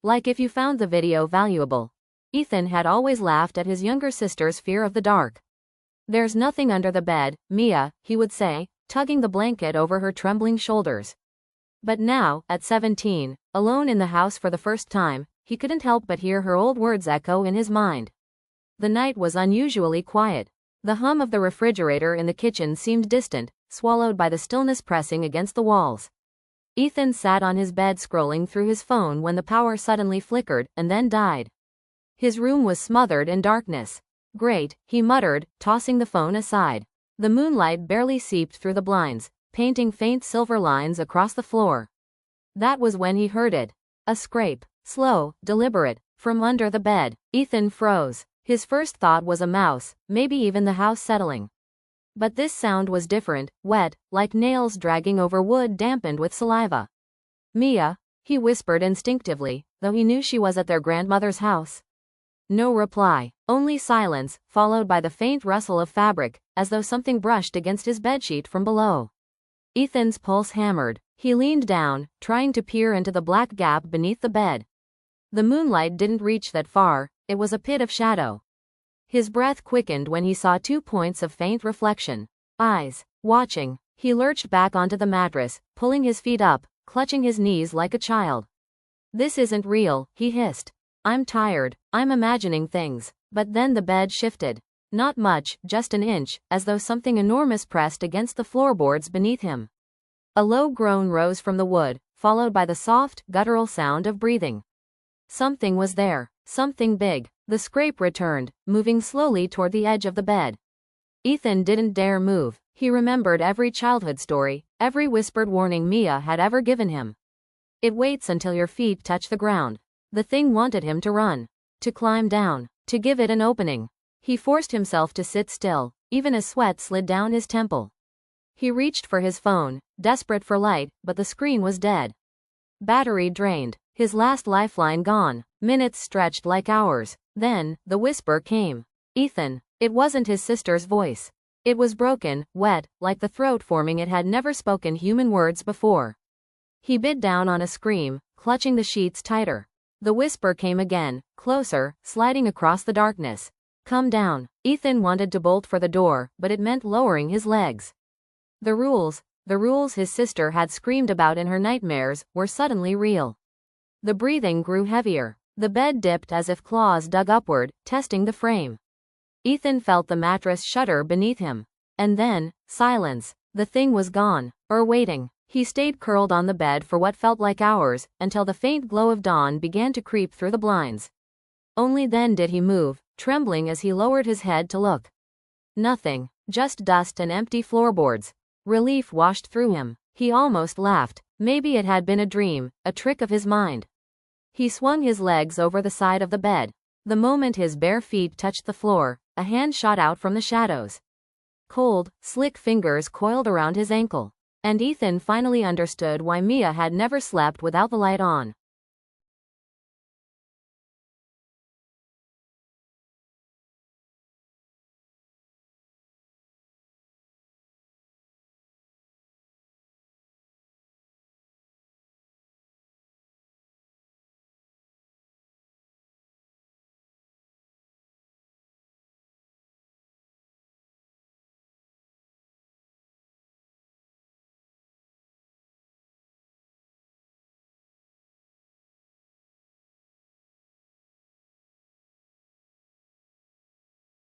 Like if you found the video valuable. Ethan had always laughed at his younger sister's fear of the dark. There's nothing under the bed, Mia, he would say, tugging the blanket over her trembling shoulders. But now, at 17, alone in the house for the first time, he couldn't help but hear her old words echo in his mind. The night was unusually quiet. The hum of the refrigerator in the kitchen seemed distant, swallowed by the stillness pressing against the walls. Ethan sat on his bed scrolling through his phone when the power suddenly flickered and then died. His room was smothered in darkness. Great, he muttered, tossing the phone aside. The moonlight barely seeped through the blinds, painting faint silver lines across the floor. That was when he heard it. A scrape, slow, deliberate, from under the bed. Ethan froze. His first thought was a mouse, maybe even the house settling. But this sound was different, wet, like nails dragging over wood dampened with saliva. Mia, he whispered instinctively, though he knew she was at their grandmother's house. No reply, only silence, followed by the faint rustle of fabric, as though something brushed against his bedsheet from below. Ethan's pulse hammered. He leaned down, trying to peer into the black gap beneath the bed. The moonlight didn't reach that far, it was a pit of shadow. His breath quickened when he saw 2 points of faint reflection. Eyes, watching. He lurched back onto the mattress, pulling his feet up, clutching his knees like a child. This isn't real, he hissed. I'm tired, I'm imagining things. But then the bed shifted. Not much, just an inch, as though something enormous pressed against the floorboards beneath him. A low groan rose from the wood, followed by the soft, guttural sound of breathing. Something was there, something big. The scrape returned, moving slowly toward the edge of the bed. Ethan didn't dare move. He remembered every childhood story, every whispered warning Mia had ever given him. It waits until your feet touch the ground. The thing wanted him to run, to climb down, to give it an opening. He forced himself to sit still, even as sweat slid down his temple. He reached for his phone, desperate for light, but the screen was dead. Battery drained, his last lifeline gone. Minutes stretched like hours. Then, the whisper came. Ethan. It wasn't his sister's voice. It was broken, wet, like the throat forming it had never spoken human words before. He bit down on a scream, clutching the sheets tighter. The whisper came again, closer, sliding across the darkness. Come down. Ethan wanted to bolt for the door, but it meant lowering his legs. The rules his sister had screamed about in her nightmares, were suddenly real. The breathing grew heavier. The bed dipped as if claws dug upward, testing the frame. Ethan felt the mattress shudder beneath him. And then, silence. The thing was gone. Or waiting. He stayed curled on the bed for what felt like hours, until the faint glow of dawn began to creep through the blinds. Only then did he move, trembling as he lowered his head to look. Nothing. Just dust and empty floorboards. Relief washed through him. He almost laughed. Maybe it had been a dream, a trick of his mind. He swung his legs over the side of the bed. The moment his bare feet touched the floor, a hand shot out from the shadows. Cold, slick fingers coiled around his ankle. And Ethan finally understood why Mia had never slept without the light on.